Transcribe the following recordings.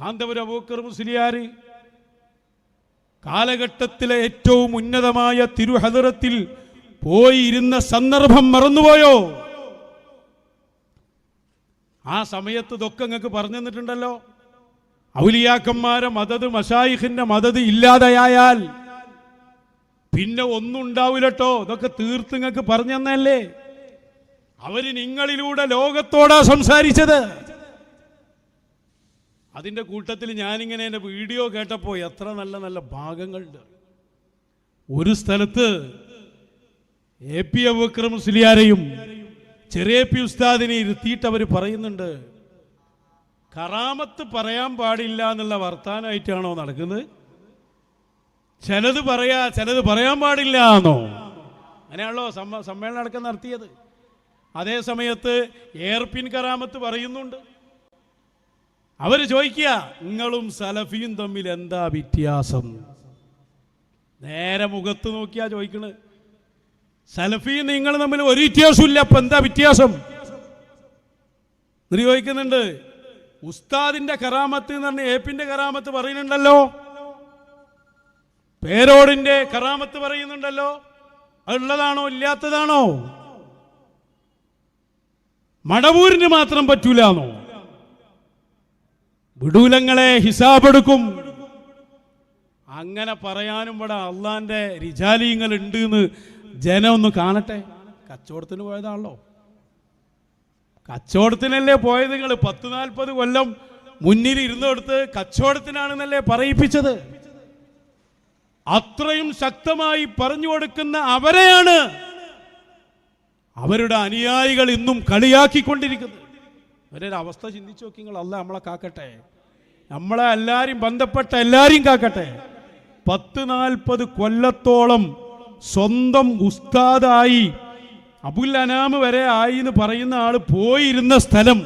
കാന്തപുരം അബൂബക്കർ മുസ്ലിയാർ കാലഘട്ടത്തിലെ ഏറ്റവും ഉന്നതമായ തിരുഹദറത്തിൽ പോയി ഇരുന്ന സന്ദർഭം മറന്നുപോയോ? ആ സമയത്ത് ഇതൊക്കെ നിങ്ങൾക്ക് പറഞ്ഞു തന്നിട്ടുണ്ടല്ലോ. ഔലിയാക്കന്മാരെ മദത്, മശായിഖിന്റെ മദത് ഇല്ലാതെയായാൽ പിന്നെ ഒന്നും ഉണ്ടാവില്ലട്ടോ. ഇതൊക്കെ തീർത്ത് നിങ്ങൾക്ക് പറഞ്ഞു തന്നല്ലേ. അവര് നിങ്ങളിലൂടെ ലോകത്തോടാ സംസാരിച്ചത്. അതിൻ്റെ കൂട്ടത്തിൽ ഞാനിങ്ങനെ എൻ്റെ വീഡിയോ കേട്ടപ്പോൾ എത്ര നല്ല നല്ല ഭാഗങ്ങളുണ്ട്. ഒരു സ്ഥലത്ത് എ.പി. അബൂബക്കർ മുസ്ലിയാരെയും ചെറിയ പി ഉസ്താദിനെ ഇരുത്തിയിട്ട് അവർ പറയുന്നുണ്ട്, കറാമത്ത് പറയാൻ പാടില്ല എന്നുള്ള വർത്താനമായിട്ടാണോ നടക്കുന്നത്? ചിലത് പറയാൻ പാടില്ല എന്നോ? അങ്ങനെയാണല്ലോ സമ്മേളനം അടക്കം നടത്തിയത്. അതേ സമയത്ത് എയർപിൻ കറാമത്ത് പറയുന്നുണ്ട്. അവർ ചോദിക്കുക, നിങ്ങളും സലഫിയും തമ്മിൽ എന്താ വ്യത്യാസം? നേരെ മുഖത്ത് നോക്കിയാ ചോദിക്കണത്. സലഫിയും നിങ്ങൾ തമ്മിൽ ഒരു വ്യത്യാസമില്ല, അപ്പൊ എന്താ വ്യത്യാസം എന്ന് ചോദിക്കുന്നുണ്ട്. ഉസ്താദിന്റെ കറാമത്ത് എന്ന് പറഞ്ഞ ഏപ്പിന്റെ കറാമത്ത് പറയുന്നുണ്ടല്ലോ, പേരോടിന്റെ കറാമത്ത് പറയുന്നുണ്ടല്ലോ. അതുള്ളതാണോ ഇല്ലാത്തതാണോ? മടവൂരിന് മാത്രം പറ്റൂലാന്നോ? വിടൂലങ്ങളെ ഹിസാബെടുക്കും. അങ്ങനെ പറയാനും ഇവിടെ അള്ളാന്റെ റിജാലിങ്ങൾ ഉണ്ട് എന്ന് ജനം ഒന്ന് കാണട്ടെ. കച്ചവടത്തിന് പോയതാണല്ലോ, കച്ചവടത്തിനല്ലേ പോയത്. നിങ്ങൾ 10-40 കൊല്ലം മുന്നിൽ ഇരുന്നെടുത്ത് കച്ചവടത്തിനാണെന്നല്ലേ പറയിപ്പിച്ചത്. അത്രയും ശക്തമായി പറഞ്ഞു കൊടുക്കുന്ന അവരെയാണ് അവരുടെ അനുയായികൾ ഇന്നും കളിയാക്കിക്കൊണ്ടിരിക്കുന്നത്. അവരുടെ അവസ്ഥ ചിന്തിച്ചു നോക്കി നിങ്ങൾ. അല്ലാഹ് നമ്മളെ കാക്കട്ടെ, നമ്മളെ എല്ലാവരും ബന്ധപ്പെട്ട എല്ലാവരെയും കാക്കട്ടെ. 10-40 കൊല്ലത്തോളം സ്വന്തം ഉസ്താദായി അബുൽ അനാം വരെ ആയി എന്ന് പറയുന്ന ആള് പോയിരുന്ന സ്ഥലം,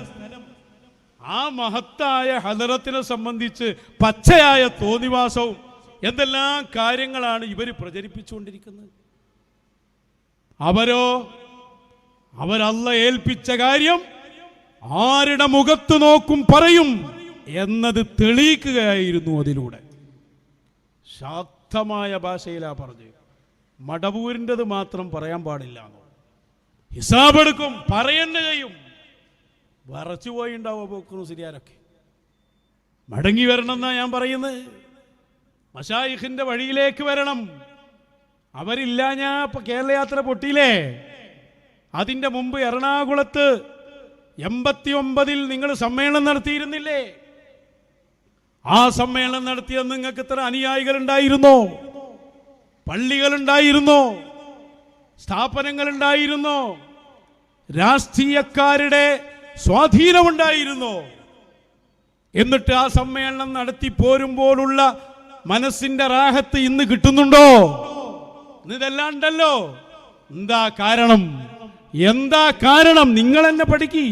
ആ മഹത്തായ ഹദറത്തിനെ സംബന്ധിച്ച് പച്ചയായ തോന്നിവാസവും എന്തെല്ലാം കാര്യങ്ങളാണ് ഇവർ പ്രചരിപ്പിച്ചുകൊണ്ടിരിക്കുന്നത്. അവരല്ല ഏൽപ്പിച്ച കാര്യം ആരുടെ മുഖത്ത് നോക്കും പറയും എന്നത് തെളിയിക്കുകയായിരുന്നു. അതിലൂടെ ശക്തമായ ഭാഷയിലാ പറഞ്ഞു. മടവൂരിൻ്റെത് മാത്രം പറയാൻ പാടില്ല, ഹിസാബെടുക്കും, പറയെന്നെ ചെയ്യും. വറച്ചു പോയിണ്ടാവും അബൂബക്കർ മുസ്ലിയാരൊക്കെ. മടങ്ങി വരണം എന്നാ ഞാൻ പറയുന്നത്. മശായിഖിന്റെ വഴിയിലേക്ക് വരണം. അവരില്ല. ഞാൻ ഇപ്പൊ കേരളയാത്ര പൊട്ടിയില്ലേ? അതിന്റെ മുമ്പ് എറണാകുളത്ത് 89-ൽ നിങ്ങൾ സമ്മേളനം നടത്തിയിരുന്നില്ലേ? ആ സമ്മേളനം നടത്തിയ നിങ്ങൾക്ക് ഇത്ര അനുയായികൾ ഉണ്ടായിരുന്നോ? പള്ളികളുണ്ടായിരുന്നോ? സ്ഥാപനങ്ങളുണ്ടായിരുന്നോ? രാഷ്ട്രീയക്കാരുടെ സ്വാധീനമുണ്ടായിരുന്നോ? എന്നിട്ട് ആ സമ്മേളനം നടത്തി പോരുമ്പോഴുള്ള മനസ്സിന്റെ റാഹത്ത് ഇന്ന് കിട്ടുന്നുണ്ടോ? ഇതെല്ലാം ഉണ്ടല്ലോ. എന്താ കാരണം? എന്താ കാരണം? നിങ്ങൾ എന്നെ പഠിക്കി.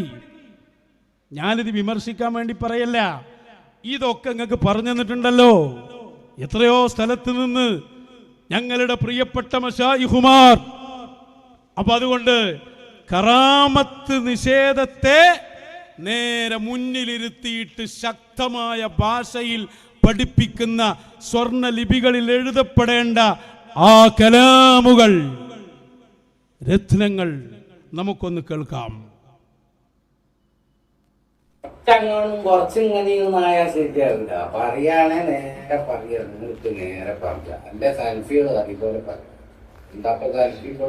ഞാനിത് വിമർശിക്കാൻ വേണ്ടി പറയല്ല. ഇതൊക്കെ നിങ്ങൾക്ക് പറഞ്ഞു തന്നിട്ടുണ്ടല്ലോ എത്രയോ സ്ഥലത്ത് നിന്ന് ഞങ്ങളുടെ പ്രിയപ്പെട്ട മശായിഖുമാർ. അപ്പൊ അതുകൊണ്ട് കറാമത്ത് നിഷേധത്തെ നേരെ മുന്നിലിരുത്തിയിട്ട് ശക്തമായ ഭാഷയിൽ പഠിപ്പിക്കുന്ന സ്വർണ്ണ ലിപികളിൽ എഴുതപ്പെടേണ്ട ആ കലാമുകൾ, രത്നങ്ങൾ നമുക്കൊന്ന് കേൾക്കാം. കുറച്ചിങ്ങനെയൊന്നായാൽ ശരിയാവില്ല. പറയാണെ നേരെ പറയാ, നിങ്ങൾക്ക് നേരെ പറയാം. എന്റെ സെൽഫികൾ അതുപോലെ പറയാം. എന്താ സെൽഫികൾ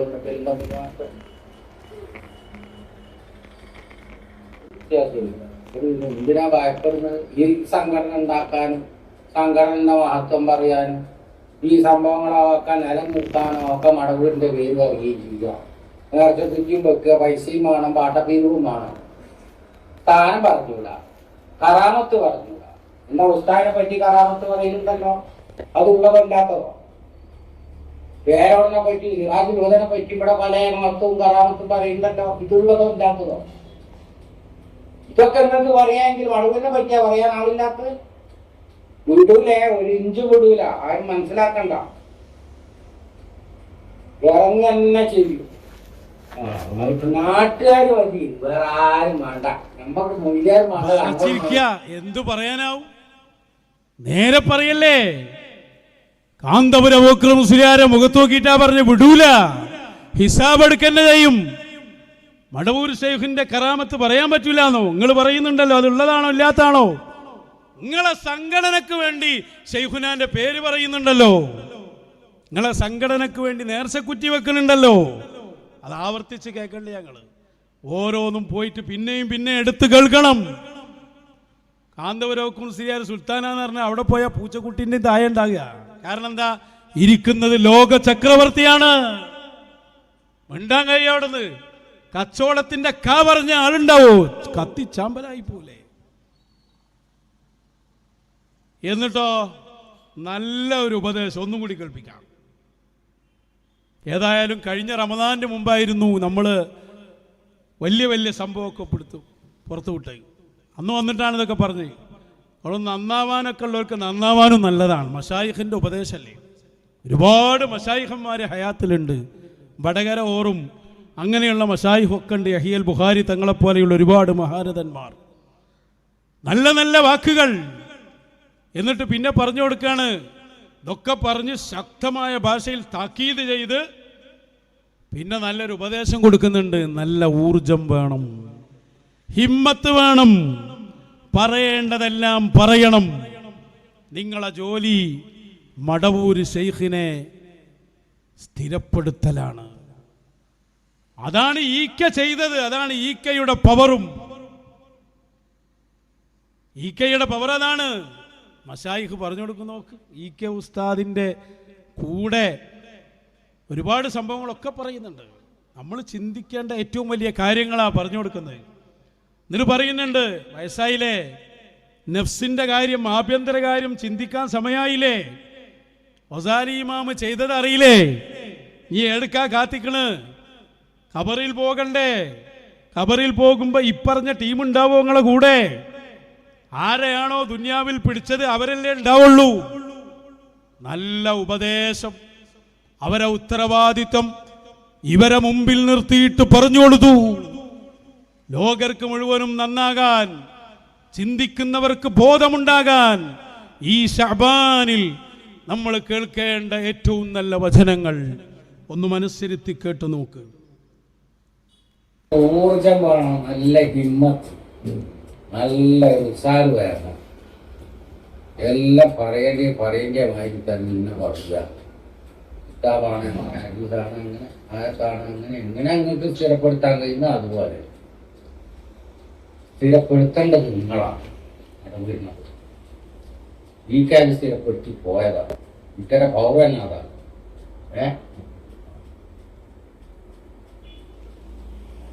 എന്തിനാ ഭയപ്പെടുന്നത്? ഈ സംഘടന ഉണ്ടാക്കാനും സംഘടന മഹത്വം പറയാനും ഈ സംഭവങ്ങളാക്കാൻ നിലനിർത്താനോ ഒക്കെ മടവൂരിന്റെ പേര് പറയുകയും ചെയ്യുക. നേർച്ചയ്ക്കും വെക്കുക, പൈസയും വേണം, പാട്ടപ്പീരും വേണം. സ്ഥാനം പറഞ്ഞൂല, കറാമത്ത് പറഞ്ഞൂല. എന്നാ ഉസ്താദിനെ പറ്റി കറാമത്ത് പറയുന്നുണ്ടല്ലോ, അതുള്ളതല്ലാത്തതോ? പേരോടിനെ പറ്റി, രാജുലോധനെ പറ്റി ഇവിടെ പല മഹത്വവും കറാമത്തും പറയുന്നുണ്ടല്ലോ, ഇതുള്ളതോ ഇല്ലാത്തതോ? ഇതൊക്കെ എന്തെന്ന് പറയാമെങ്കിൽ മടവൂരിനെ പറ്റിയാ പറയാൻ ആളില്ലാത്തത്. വിടൂലേ, ഒരു ഇഞ്ച് വിടൂല. ആരും മനസ്സിലാക്കണ്ട, ഇറങ്ങി തന്നെ ചെയ്യും. നാട്ടുകാർ മതി, വേറെ ആരും വേണ്ട. നമുക്ക് മുന്നിലേർ എന്തു പറയാനാവും? നേരെ പറയല്ലേ. കാന്തപുരം ബക്കർ മുസ്ലിയാരെ മുഖത്ത് നോക്കിയിട്ടാ പറഞ്ഞ് വിടൂല, ഹിസാബ് എടുക്കന്നെ ചെയ്യും. മടവൂർ ശൈഖിന്റെ കറാമത്ത് പറയാൻ പറ്റൂലെന്നോ നിങ്ങൾ പറയുന്നുണ്ടല്ലോ, അതുള്ളതാണോ ഇല്ലാത്താണോ? നിങ്ങളെ സംഘടനക്ക് വേണ്ടി ശൈഖുനാന്റെ പേര് പറയുന്നുണ്ടല്ലോ, നിങ്ങളെ സംഘടനക്ക് വേണ്ടി നേർച്ചക്കുറ്റി വെക്കുന്നുണ്ടല്ലോ, അത് ആവർത്തിച്ച് കേൾക്കണ്ടേ? ഞങ്ങള് ഓരോന്നും പോയിട്ട് പിന്നെയും പിന്നെ എടുത്ത് കേൾക്കണം. കാന്തപുരം മുസ്ലിയാർ സുൽത്താനാന്ന് പറഞ്ഞാൽ അവിടെ പോയാൽ പൂച്ചക്കുട്ടിന്റെ താഴെ ഉണ്ടാകുക. കാരണം എന്താ? ഇരിക്കുന്നത് ലോക ചക്രവർത്തിയാണ്. മിണ്ടാൻ കഴിയും അവിടുന്ന്. കച്ചവടത്തിന്റെ പറഞ്ഞ ആളുണ്ടാവോ? കത്തിച്ചാമ്പലായി പോലെ. എന്നിട്ടോ നല്ല ഒരു ഉപദേശം ഒന്നും കൂടി കേൾപ്പിക്കാം. ഏതായാലും കഴിഞ്ഞ റമദാന്റെ മുമ്പായിരുന്നു നമ്മൾ വലിയ വലിയ സംഭവമൊക്കെ പുറത്തു വിട്ടത്. അന്ന് വന്നിട്ടാണ് ഇതൊക്കെ പറഞ്ഞത്. അവിടെ നന്നാവാനൊക്കെ ഉള്ളവർക്ക് നന്നാവാനും നല്ലതാണ്. മശായിഖിന്റെ ഉപദേശമല്ലേ. ഒരുപാട് മശായിഖന്മാരെ ഹയാത്തിലുണ്ട്. വടകര ഓറും അങ്ങനെയുള്ള മശായിഖൊക്കെ ഉണ്ട്. യഹിയൽ ബുഖാരി തങ്ങളെപ്പോലെയുള്ള ഒരുപാട് മഹാരഥന്മാർ. നല്ല നല്ല വാക്കുകൾ. എന്നിട്ട് പിന്നെ പറഞ്ഞു കൊടുക്കാണ്. ഇതൊക്കെ പറഞ്ഞ് ശക്തമായ ഭാഷയിൽ താക്കീത് ചെയ്ത് പിന്നെ നല്ലൊരു ഉപദേശം കൊടുക്കുന്നുണ്ട്. നല്ല ഊർജം വേണം, ഹിമ്മത്ത് വേണം, പറയേണ്ടതെല്ലാം പറയണം. നിങ്ങളെ ജോലി മടവൂര് ശൈഖിനെ സ്ഥിരപ്പെടുത്തലാണ്. അതാണ് ഈക്ക ചെയ്തത്. അതാണ് ഈക്കയുടെ പവറും. ഈക്കയുടെ പവർ അതാണ്. മശായിഖ് പറഞ്ഞു കൊടുക്കുന്ന നോക്ക്. ഈക്ക ഉസ്താദിന്റെ കൂടെ ഒരുപാട് സംഭവങ്ങളൊക്കെ പറയുന്നുണ്ട്. നമ്മൾ ചിന്തിക്കേണ്ട ഏറ്റവും വലിയ കാര്യങ്ങളാണ് പറഞ്ഞു കൊടുക്കുന്നത്. എന്നിട്ട് പറയുന്നുണ്ട്, വയസ്സായില്ലേ, നഫ്സിന്റെ കാര്യം, ആഭ്യന്തര കാര്യം ചിന്തിക്കാൻ സമയമായില്ലേ? ഒസാരി ഇമാമ് ചെയ്തത് അറിയില്ലേ? നീ എടുക്കാ കാത്തിക്കണ്? ഖബറിൽ പോകണ്ടേ? ഖബറിൽ പോകുമ്പോ ഇപ്പറഞ്ഞ ടീം ഉണ്ടാവോ നിങ്ങളെ കൂടെ? ആരെയാണോ ദുനിയാവിൽ പിടിച്ചത് അവരല്ലേ ഉണ്ടാവുള്ളൂ. നല്ല ഉപദേശം, അവരെ ഉത്തരവാദിത്വം ഇവരെ മുമ്പിൽ നിർത്തിയിട്ട് പറഞ്ഞു കൊടുത്തു. ലോകർക്ക് മുഴുവനും നന്നാകാൻ, ചിന്തിക്കുന്നവർക്ക് ബോധമുണ്ടാകാൻ ഈ ശഅബാനിൽ നമ്മൾ കേൾക്കേണ്ട ഏറ്റവും നല്ല വചനങ്ങൾ ഒന്ന് മനസ്സിരുത്തി കേട്ടു നോക്ക്. ഊർജം വേണം, നല്ല ഹിമ്മത്ത്, നല്ല ഉത്സാഹം വേണം. എല്ലാം പറയേണ്ട മാതിരി തന്നെ പറയുക. കിതാബാണ് ഇതാണ് അങ്ങനെ, ആയത്താണ് അങ്ങനെ, എങ്ങനെ അങ്ങോട്ട് സ്ഥിരപ്പെടുത്താൻ കഴിയുന്ന അതുപോലെ സ്ഥിരപ്പെടുത്തേണ്ടത് നിങ്ങളാണ്. ഇടപെടുന്നത് ഈ കാര്യം സ്ഥിരപ്പെടുത്തി പോയതാണ്. ഇത്തരം പൗരൻ അതാണ്.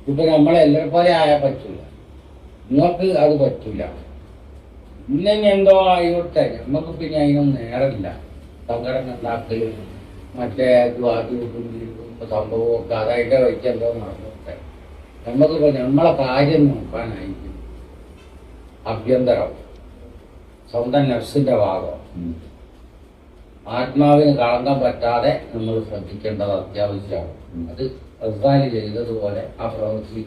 ഇപ്പൊ നമ്മളെല്ലാവരും പോലെ ആയാൽ പറ്റില്ല. നിങ്ങൾക്ക് അത് പറ്റില്ല. ഇന്നെ എന്തോ ആയിക്കോട്ടെ, നമുക്ക് പിന്നെ അതിനൊന്നും നേരമില്ല. സംഘടന ഉണ്ടാക്കലും മറ്റേ സംഭവമൊക്കെ അതായിട്ട് വയ്ക്കെന്തോ നടന്നോട്ടെ. നമുക്കിപ്പോൾ നമ്മളെ കാര്യം നോക്കാനായിരിക്കും ആഭ്യന്തരം, സ്വന്തം നഫ്സിന്റെ ഭാഗം. ആത്മാവിന് കളങ്കം പറ്റാതെ നമ്മൾ ശ്രദ്ധിക്കേണ്ടത് അത്യാവശ്യമാണ്. അത് റസാലി ചെയ്തതുപോലെ ആ പ്രവൃത്തി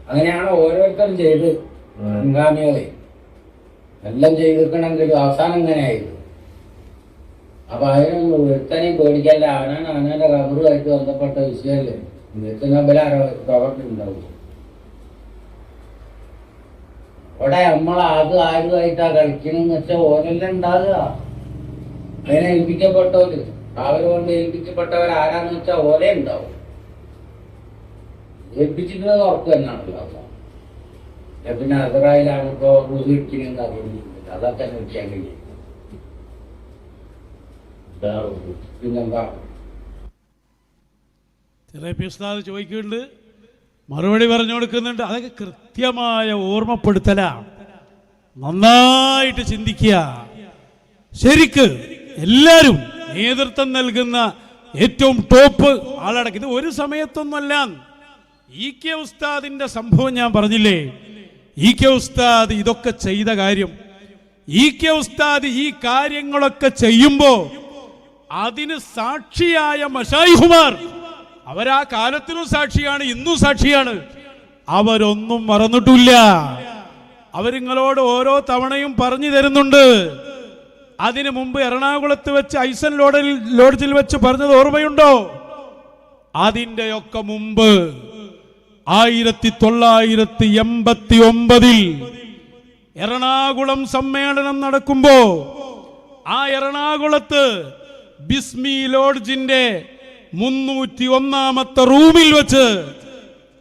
അങ്ങനെയാണ് ഓരോരുത്തരും ചെയ്ത് മുൻഗാമികളെ എല്ലാം ചെയ്തിരിക്കണമെങ്കിലും അവസാനം ഇങ്ങനെയായിരുന്നു. അപ്പൊ അതിനൊന്നും ഒരുത്തനെയും പേടിക്കല്ല. അവനാന്റെ കബറുമായിട്ട് ബന്ധപ്പെട്ട വിഷയമല്ലേ. പ്രവർത്തി അവിടെ നമ്മളത് ആരുമായിട്ടാ കളിക്കണമെന്ന് വെച്ചാൽ ഓരെല്ലാം ഉണ്ടാകുക. അതിനെ ഏൽപ്പിക്കപ്പെട്ടവര്, അവര് കൊണ്ട് ഏൽപ്പിക്കപ്പെട്ടവർ ആരാന്ന് വെച്ചാൽ ഓരേ ഉണ്ടാവും. ഏൽപ്പിച്ചിട്ടുള്ളത് ഉറപ്പ് തന്നെയാണല്ലോ. പിന്നെ അസറായിലാണ് ഇപ്പൊ റുസിക്കുന്നത് അറിയുന്നില്ല. അതൊക്കെ നോക്കിയാൽ കഴിയും. പിന്നെന്താ ഉസ്താദ് ചോദിക്കുന്നുണ്ട്, മറുപടി പറഞ്ഞു കൊടുക്കുന്നുണ്ട്. അതൊക്കെ കൃത്യമായ ഓർമ്മപ്പെടുത്തലാണ്. നന്നായിട്ട് ചിന്തിക്കുക. ശരിക്ക് എല്ലാവരും നേതൃത്വം നൽകുന്ന ഏറ്റവും ടോപ്പ് ആളടക്കം. ഇത് ഒരു സമയത്തൊന്നുമല്ല. ഇ കെ ഉസ്താദിന്റെ സംഭവം ഞാൻ പറഞ്ഞില്ലേ. ഇ കെ ഉസ്താദ് ഇതൊക്കെ ചെയ്ത കാര്യം, ഇ കെ ഉസ്താദ് ഈ കാര്യങ്ങളൊക്കെ ചെയ്യുമ്പോ അതിന് സാക്ഷിയായ മശായിഖുമാർ, അവരാ കാലത്തിനും സാക്ഷിയാണ്, ഇന്നും സാക്ഷിയാണ്. അവരൊന്നും മറന്നിട്ടില്ല. അവരിങ്ങളോട് ഓരോ തവണയും പറഞ്ഞു തരുന്നുണ്ട്. അതിനു മുമ്പ് എറണാകുളത്ത് വെച്ച് ഐസൻ ലോഡ്ജിൽ വെച്ച് പറഞ്ഞത് ഓർമ്മയുണ്ടോ? അതിൻ്റെയൊക്കെ മുമ്പ് 1989 എറണാകുളം സമ്മേളനം നടക്കുമ്പോ ആ എറണാകുളത്ത് ബിസ്മി ലോഡ്ജിന്റെ 301-ാമത്തെ റൂമിൽ വെച്ച്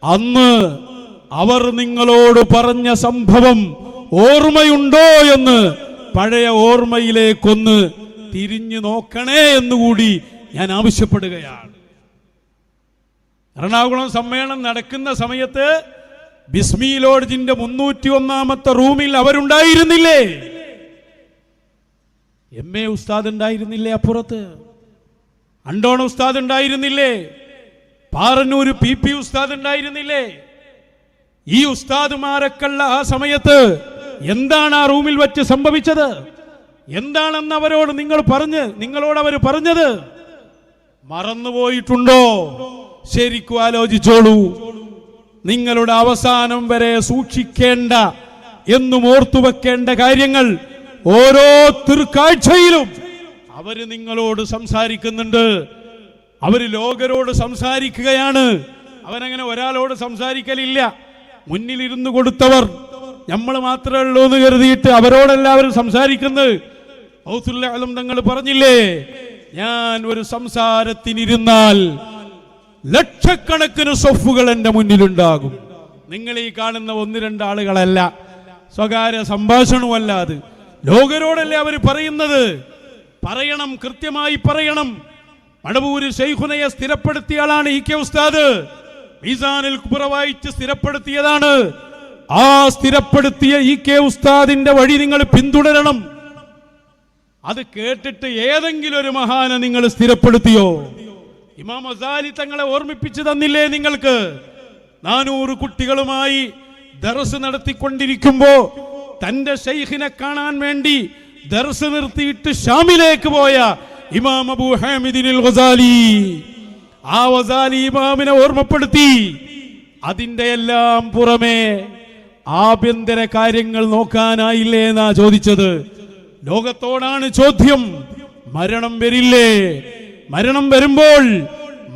അന്ന് അവർ നിങ്ങളോട് പറഞ്ഞ സംഭവം ഓർമ്മയുണ്ടോ എന്ന് പഴയ ഓർമ്മയിലേക്കൊന്ന് തിരിഞ്ഞു നോക്കണേ എന്നുകൂടി ഞാൻ ആവശ്യപ്പെടുകയാണ്. എറണാകുളം സമ്മേളനം നടക്കുന്ന സമയത്ത് ബിസ്മി ലോഡ്ജിന്റെ 301-ാമത്തെ റൂമിൽ അവരുണ്ടായിരുന്നില്ലേ? MA ഉസ്താദ് ഉണ്ടായിരുന്നില്ലേ? അപ്പുറത്ത് അണ്ടോണ ഉസ്താദ് ഉണ്ടായിരുന്നില്ലേ? പാറന്നൂർ PP ഉസ്താദ് ഉണ്ടായിരുന്നില്ലേ? ഈ ഉസ്താദുമാരൊക്കെയുള്ള ആ സമയത്ത് എന്താണ് ആ റൂമിൽ വെച്ച് സംഭവിച്ചത്? എന്താണെന്ന് നിങ്ങളോട് അവർ പറഞ്ഞത് മറന്നുപോയിട്ടുണ്ടോ? ശരിക്കും ആലോചിച്ചോളൂ. നിങ്ങളുടെ അവസാനം വരെ സൂക്ഷിക്കേണ്ട എന്നും ഓർത്തുവെക്കേണ്ട കാര്യങ്ങൾ ഓരോ തൃക്കാഴ്ചയിലും അവര് നിങ്ങളോട് സംസാരിക്കുന്നുണ്ട്. അവര് ലോകരോട് സംസാരിക്കുകയാണ്. അവനങ്ങനെ ഒരാളോട് സംസാരിക്കലില്ല. മുന്നിലിരുന്നു കൊടുത്തവർ നമ്മൾ മാത്രമേ ഉള്ളൂ എന്ന് കരുതിയിട്ട് അവരോടെല്ലാവരും സംസാരിക്കുന്നത്. ഔസുൽ ആലം തങ്ങൾ പറഞ്ഞില്ലേ, ഞാൻ ഒരു സംസാരത്തിനിരുന്നാൽ ലക്ഷക്കണക്കിന് സൊഫുകൾ എൻ്റെ മുന്നിലുണ്ടാകും. നിങ്ങൾ ഈ കാണുന്ന 1-2 ആളുകളല്ല, സ്വകാര്യ സംഭാഷണമല്ല, അത് ലോകരോടല്ലേ അവർ പറയുന്നത്. പറയണം, കൃത്യമായി പറയണം. മടവൂര് ശൈഖുനയെ സ്ഥിരപ്പെടുത്തിയ ആളാണ് EK ഉസ്താദ്. മീസാനുൽ കുബ്ര വായിച്ച് സ്ഥിരപ്പെടുത്തിയതാണ്. ആ സ്ഥിരപ്പെടുത്തിയ EK ഉസ്താദിന്റെ വഴി നിങ്ങൾ പിന്തുടരണം. അത് കേട്ടിട്ട് ഏതെങ്കിലും ഒരു മഹാനെ നിങ്ങൾ സ്ഥിരപ്പെടുത്തിയോ? ഇമാം ഗസാലി തങ്ങളെ ഓർമ്മിപ്പിച്ചു തന്നില്ലേ നിങ്ങൾക്ക്? 400 കുട്ടികളുമായി ദർസ് നടത്തിക്കൊണ്ടിരിക്കുമ്പോ തന്റെ ശൈഖിനെ കാണാൻ വേണ്ടി ദർസ് നിർത്തിയിട്ട് ഷാമിലേക്ക് പോയ ഇമാം അബൂ ഹാമിദിൽ ഗസാലി, ആ ഗസാലി ഇമാമിനെ ഓർമ്മപ്പെടുത്തി. അതിന്റെ എല്ലാം പുറമെ ആഭ്യന്തര കാര്യങ്ങൾ നോക്കാനായില്ലേ എന്നാ ചോദിച്ചത്. ലോകത്തോടാണ് ചോദ്യം. മരണം വരില്ലേ? മരണം വരുമ്പോൾ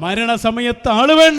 മരണസമയത്ത് ആള് വേണ്ട.